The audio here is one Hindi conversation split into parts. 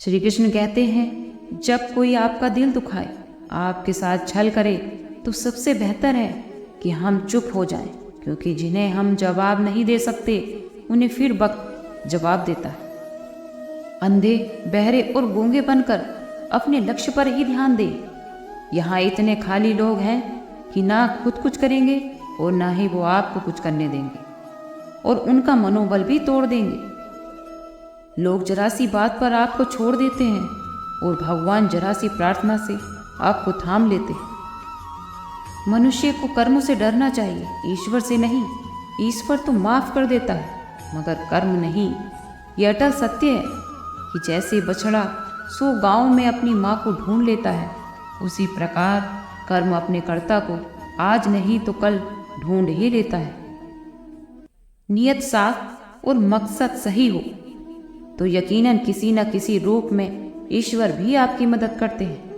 श्री कृष्ण कहते हैं, जब कोई आपका दिल दुखाए, आपके साथ छल करे, तो सबसे बेहतर है कि हम चुप हो जाएं, क्योंकि जिन्हें हम जवाब नहीं दे सकते उन्हें फिर वक्त जवाब देता है। अंधे, बहरे और गूंगे बनकर अपने लक्ष्य पर ही ध्यान दें। यहाँ इतने खाली लोग हैं कि ना खुद कुछ करेंगे और ना ही वो आपको कुछ करने देंगे, और उनका मनोबल भी तोड़ देंगे। लोग जरा सी बात पर आपको छोड़ देते हैं और भगवान जरा सी प्रार्थना से आपको थाम लेते हैं। मनुष्य को कर्म से डरना चाहिए, ईश्वर से नहीं। ईश्वर तो माफ कर देता है, मगर कर्म नहीं। यह अटल सत्य है कि जैसे बछड़ा 100 गांव में अपनी माँ को ढूंढ लेता है, उसी प्रकार कर्म अपने कर्ता को आज नहीं तो कल ढूंढ ही लेता है। नियत साफ और मकसद सही हो तो यकीनन किसी न किसी रूप में ईश्वर भी आपकी मदद करते हैं।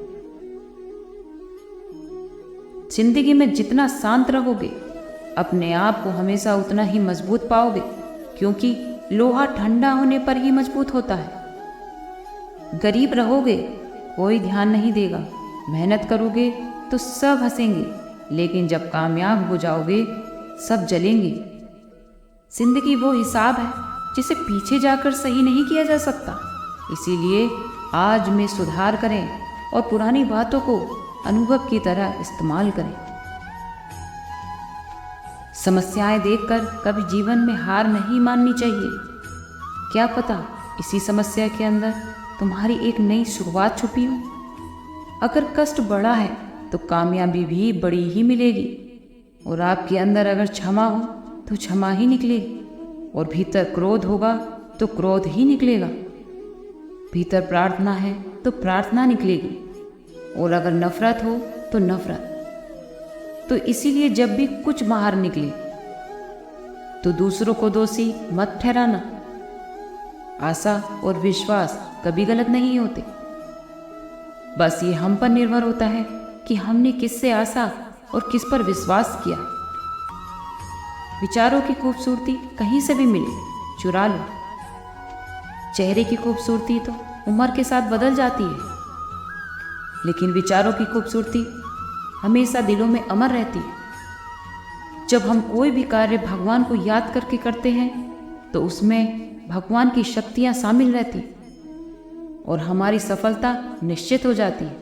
जिंदगी में जितना शांत रहोगे, अपने आप को हमेशा उतना ही मजबूत पाओगे, क्योंकि लोहा ठंडा होने पर ही मजबूत होता है। गरीब रहोगे, कोई ध्यान नहीं देगा। मेहनत करोगे तो सब हंसेंगे, लेकिन जब कामयाब हो जाओगे सब जलेंगे। जिंदगी वो हिसाब है जिसे पीछे जाकर सही नहीं किया जा सकता। इसीलिए आज में सुधार करें और पुरानी बातों को अनुभव की तरह इस्तेमाल करें। समस्याएं देखकर कभी जीवन में हार नहीं माननी चाहिए। क्या पता इसी समस्या के अंदर तुम्हारी एक नई शुरुआत छुपी हो। अगर कष्ट बड़ा है तो कामयाबी भी बड़ी ही मिलेगी, और आपके अंदर अगर क्षमा हो तो क्षमा ही निकलेगी, और भीतर क्रोध होगा तो क्रोध ही निकलेगा। भीतर प्रार्थना है तो प्रार्थना निकलेगी, और अगर नफरत हो तो नफरत। तो इसीलिए जब भी कुछ बाहर निकले तो दूसरों को दोषी मत ठहराना। आशा और विश्वास कभी गलत नहीं होते। बस ये हम पर निर्भर होता है कि हमने किससे आशा और किस पर विश्वास किया। विचारों की खूबसूरती कहीं से भी मिले, चुरा लो। चेहरे की खूबसूरती तो उम्र के साथ बदल जाती है, लेकिन विचारों की खूबसूरती हमेशा दिलों में अमर रहती है। जब हम कोई भी कार्य भगवान को याद करके करते हैं तो उसमें भगवान की शक्तियां शामिल रहती और हमारी सफलता निश्चित हो जाती है।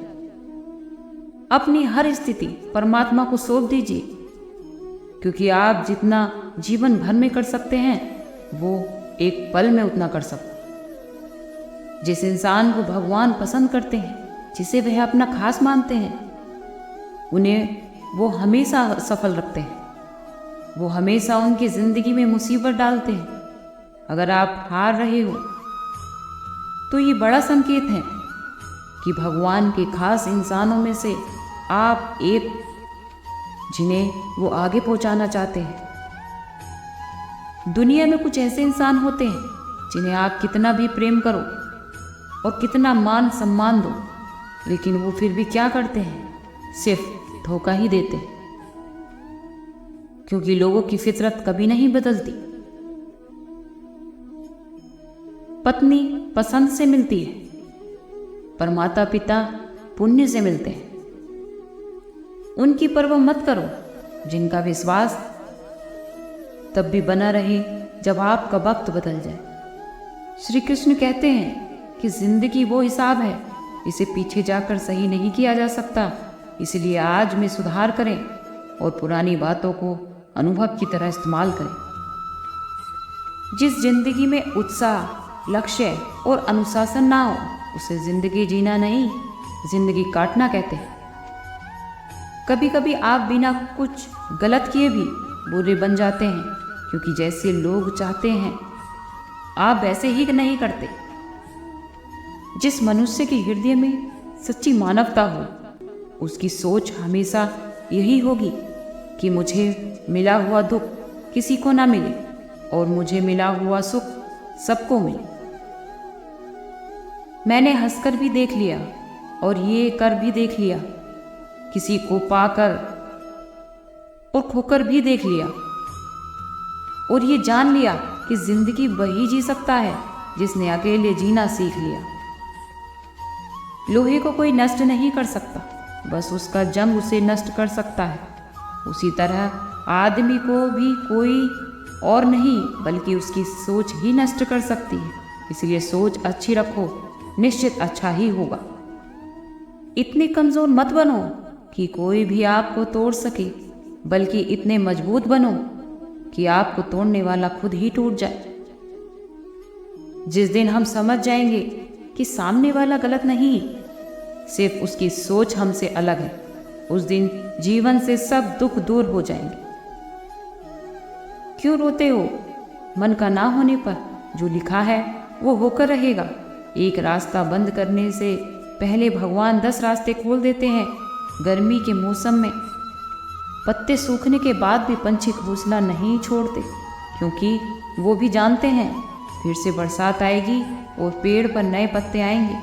अपनी हर स्थिति परमात्मा को सौंप दीजिए, क्योंकि आप जितना जीवन भर में कर सकते हैं वो एक पल में उतना कर सकते हैं। जिस इंसान को भगवान पसंद करते हैं, जिसे वह अपना खास मानते हैं, उन्हें वो हमेशा सफल रखते हैं। वो हमेशा उनकी ज़िंदगी में मुसीबत डालते हैं। अगर आप हार रहे हो तो ये बड़ा संकेत है कि भगवान के खास इंसानों में से आप एक, जिन्हें वो आगे पहुंचाना चाहते हैं। दुनिया में कुछ ऐसे इंसान होते हैं जिन्हें आप कितना भी प्रेम करो और कितना मान सम्मान दो, लेकिन वो फिर भी क्या करते हैं, सिर्फ धोखा ही देते हैं, क्योंकि लोगों की फितरत कभी नहीं बदलती। पत्नी पसंद से मिलती है, पर माता पिता पुण्य से मिलते हैं। उनकी परवाह मत करो जिनका विश्वास तब भी बना रहे जब आपका वक्त बदल जाए। श्री कृष्ण कहते हैं कि जिंदगी वो हिसाब है जिसे पीछे जाकर सही नहीं किया जा सकता। इसलिए आज में सुधार करें और पुरानी बातों को अनुभव की तरह इस्तेमाल करें। जिस जिंदगी में उत्साह, लक्ष्य और अनुशासन ना हो, उसे जिंदगी जीना नहीं, जिंदगी काटना कहते हैं। कभी कभी आप बिना कुछ गलत किए भी बुरे बन जाते हैं, क्योंकि जैसे लोग चाहते हैं आप वैसे ही नहीं करते। जिस मनुष्य के हृदय में सच्ची मानवता हो, उसकी सोच हमेशा यही होगी कि मुझे मिला हुआ दुख किसी को ना मिले और मुझे मिला हुआ सुख सबको मिले। मैंने हंसकर भी देख लिया और ये कर भी देख लिया, किसी को पाकर और खोकर भी देख लिया, और ये जान लिया कि जिंदगी वही जी सकता है जिसने अकेले जीना सीख लिया। लोहे को कोई नष्ट नहीं कर सकता, बस उसका जंग उसे नष्ट कर सकता है। उसी तरह आदमी को भी कोई और नहीं बल्कि उसकी सोच ही नष्ट कर सकती है। इसलिए सोच अच्छी रखो, निश्चित अच्छा ही होगा। इतने कमज़ोर मत बनो कि कोई भी आपको तोड़ सके, बल्कि इतने मजबूत बनो कि आपको तोड़ने वाला खुद ही टूट जाए। जिस दिन हम समझ जाएंगे कि सामने वाला गलत नहीं, सिर्फ उसकी सोच हमसे अलग है, उस दिन जीवन से सब दुख दूर हो जाएंगे। क्यों रोते हो? मन का ना होने पर जो लिखा है वो होकर रहेगा। एक रास्ता बंद करने से पहले भगवान 10 रास्ते खोल देते हैं। गर्मी के मौसम में पत्ते सूखने के बाद भी पंछी घोंसला नहीं छोड़ते, क्योंकि वो भी जानते हैं फिर से बरसात आएगी और पेड़ पर नए पत्ते आएंगे।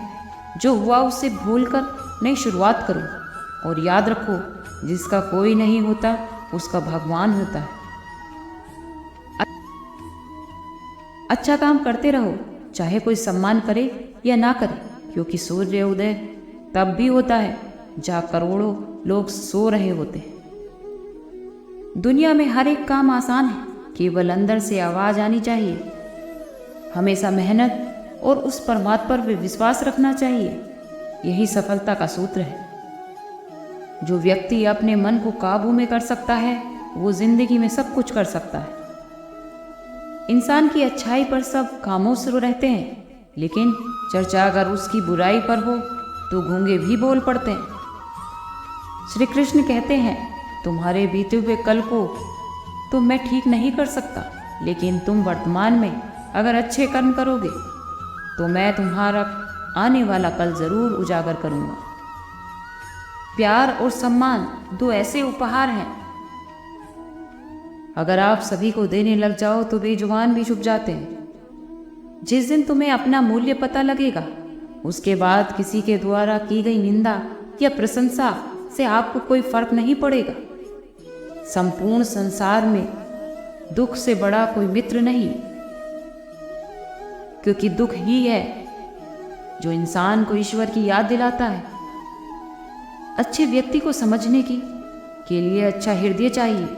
जो हुआ उसे भूलकर नई शुरुआत करो और याद रखो, जिसका कोई नहीं होता उसका भगवान होता है। अच्छा काम करते रहो, चाहे कोई सम्मान करे या ना करे, क्योंकि सूर्योदय तब भी होता है जहाँ करोड़ों लोग सो रहे होते हैं। दुनिया में हर एक काम आसान है, केवल अंदर से आवाज़ आनी चाहिए। हमेशा मेहनत और उस परमात्मा पर विश्वास रखना चाहिए, यही सफलता का सूत्र है। जो व्यक्ति अपने मन को काबू में कर सकता है वो जिंदगी में सब कुछ कर सकता है। इंसान की अच्छाई पर सब खामोश रहते हैं, लेकिन चर्चा अगर उसकी बुराई पर हो तो गूंगे भी बोल पड़ते हैं। श्री कृष्ण कहते हैं, तुम्हारे बीते हुए कल को तो मैं ठीक नहीं कर सकता, लेकिन तुम वर्तमान में अगर अच्छे कर्म करोगे तो मैं तुम्हारा आने वाला कल जरूर उजागर करूंगा। प्यार और सम्मान दो ऐसे उपहार हैं, अगर आप सभी को देने लग जाओ तो बेजुबान भी चुप जाते हैं। जिस दिन तुम्हें अपना मूल्य पता लगेगा, उसके बाद किसी के द्वारा की गई निंदा या प्रशंसा से आपको कोई फर्क नहीं पड़ेगा। संपूर्ण संसार में दुख से बड़ा कोई मित्र नहीं, क्योंकि दुख ही है जो इंसान को ईश्वर की याद दिलाता है। अच्छे व्यक्ति को समझने के लिए अच्छा हृदय चाहिए,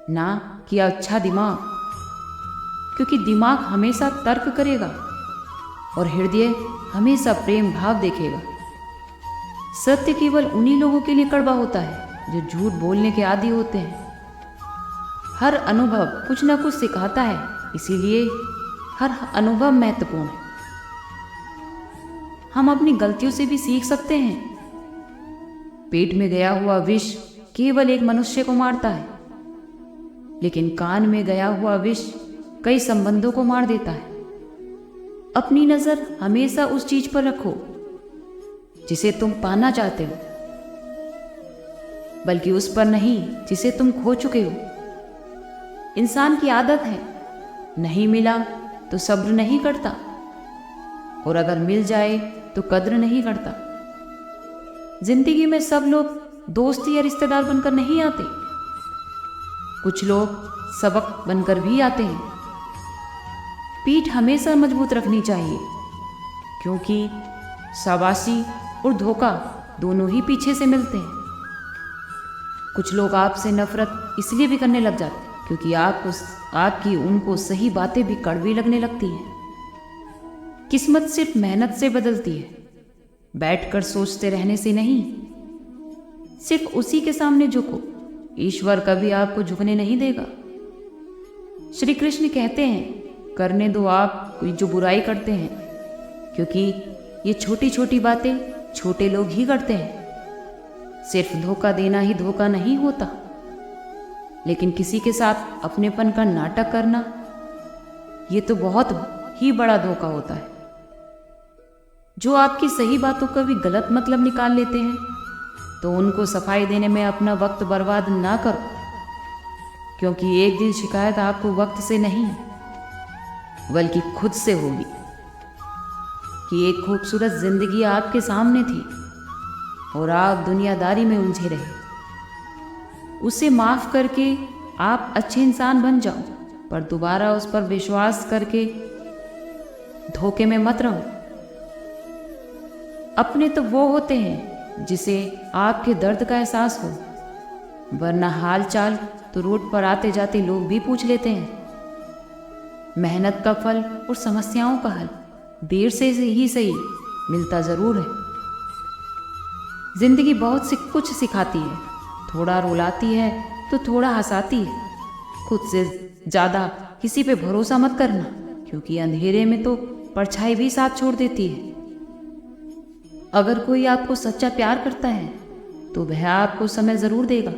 ना कि अच्छा दिमाग, क्योंकि दिमाग हमेशा तर्क करेगा और हृदय हमेशा प्रेम भाव देखेगा। सत्य केवल उन्हीं लोगों के लिए कड़वा होता है जो झूठ बोलने के आदी होते हैं। हर अनुभव कुछ ना कुछ सिखाता है, इसीलिए हर अनुभव महत्वपूर्ण है। हम अपनी गलतियों से भी सीख सकते हैं। पेट में गया हुआ विष केवल एक मनुष्य को मारता है, लेकिन कान में गया हुआ विष कई संबंधों को मार देता है। अपनी नजर हमेशा उस चीज पर रखो जिसे तुम पाना चाहते हो, बल्कि उस पर नहीं जिसे तुम खो चुके हो। इंसान की आदत है, नहीं मिला तो सब्र नहीं करता, और अगर मिल जाए तो कद्र नहीं करता। जिंदगी में सब लोग दोस्त या रिश्तेदार बनकर नहीं आते, कुछ लोग सबक बनकर भी आते हैं। पीठ हमेशा मजबूत रखनी चाहिए, क्योंकि शाबाशी और धोखा दोनों ही पीछे से मिलते हैं। कुछ लोग आपसे नफरत इसलिए भी करने लग जाते क्योंकि आपकी उनको सही बातें भी कड़वी लगने लगती हैं। किस्मत सिर्फ मेहनत से बदलती है, बैठकर सोचते रहने से नहीं। सिर्फ उसी के सामने झुको, ईश्वर कभी आपको झुकने नहीं देगा। श्री कृष्ण कहते हैं, करने दो आप जो बुराई करते हैं, क्योंकि ये छोटी छोटी बातें छोटे लोग ही करते हैं। सिर्फ धोखा देना ही धोखा नहीं होता, लेकिन किसी के साथ अपनेपन का नाटक करना, ये तो बहुत ही बड़ा धोखा होता है। जो आपकी सही बातों का भी गलत मतलब निकाल लेते हैं, तो उनको सफाई देने में अपना वक्त बर्बाद ना करो, क्योंकि एक दिन शिकायत आपको वक्त से नहीं बल्कि खुद से होगी कि एक खूबसूरत जिंदगी आपके सामने थी और आप दुनियादारी में उलझे रहे। उसे माफ करके आप अच्छे इंसान बन जाओ, पर दोबारा उस पर विश्वास करके धोखे में मत रहो। अपने तो वो होते हैं जिसे आपके दर्द का एहसास हो, वरना हाल चाल तो रोड पर आते जाते लोग भी पूछ लेते हैं। मेहनत का फल और समस्याओं का हल देर से ही सही मिलता ज़रूर है। जिंदगी बहुत सी कुछ सिखाती है, थोड़ा रुलाती है तो थोड़ा हंसाती है। खुद से ज़्यादा किसी पे भरोसा मत करना, क्योंकि अंधेरे में तो परछाई भी साथ छोड़ देती है। अगर कोई आपको सच्चा प्यार करता है तो वह आपको समय ज़रूर देगा,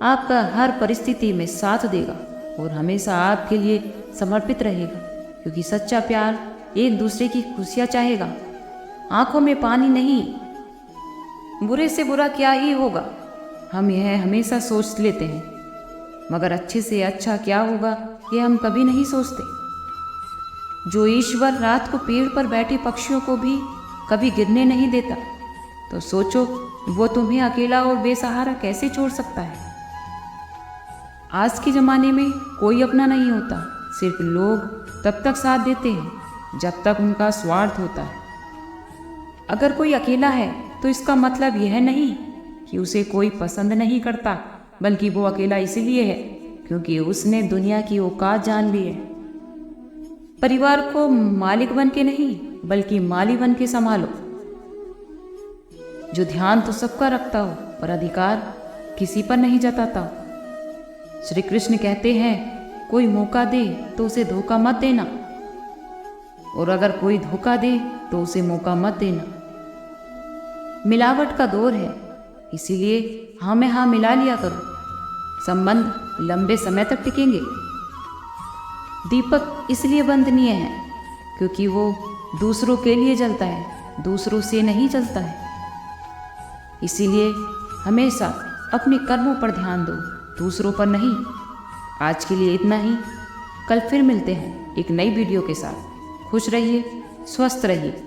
आपका हर परिस्थिति में साथ देगा और हमेशा आपके लिए समर्पित रहेगा, क्योंकि सच्चा प्यार एक दूसरे की खुशियाँ चाहेगा, आंखों में पानी नहीं। बुरे से बुरा क्या ही होगा, हम यह हमेशा सोच लेते हैं, मगर अच्छे से अच्छा क्या होगा यह हम कभी नहीं सोचते। जो ईश्वर रात को पेड़ पर बैठे पक्षियों को भी कभी गिरने नहीं देता, तो सोचो वो तुम्हें अकेला और बेसहारा कैसे छोड़ सकता है। आज के ज़माने में कोई अपना नहीं होता, सिर्फ लोग तब तक साथ देते हैं जब तक उनका स्वार्थ होता है। अगर कोई अकेला है तो इसका मतलब यह नहीं कि उसे कोई पसंद नहीं करता, बल्कि वो अकेला इसलिए है क्योंकि उसने दुनिया की औकात जान ली है। परिवार को मालिक बन के नहीं बल्कि माली बन के संभालो, जो ध्यान तो सबका रखता हो पर अधिकार किसी पर नहीं जताता हो। श्री कृष्ण कहते हैं कोई मौका दे तो उसे धोखा मत देना, और अगर कोई धोखा दे तो उसे मौका मत देना। मिलावट का दौर है, इसीलिए हाँ में हाँ मिला लिया करो, संबंध लंबे समय तक टिकेंगे। दीपक इसलिए बंधनीय है क्योंकि वो दूसरों के लिए जलता है, दूसरों से नहीं जलता है। इसीलिए हमेशा अपने कर्मों पर ध्यान दो, दूसरों पर नहीं। आज के लिए इतना ही, कल फिर मिलते हैं एक नई वीडियो के साथ। खुश रहिए, स्वस्थ रहिए।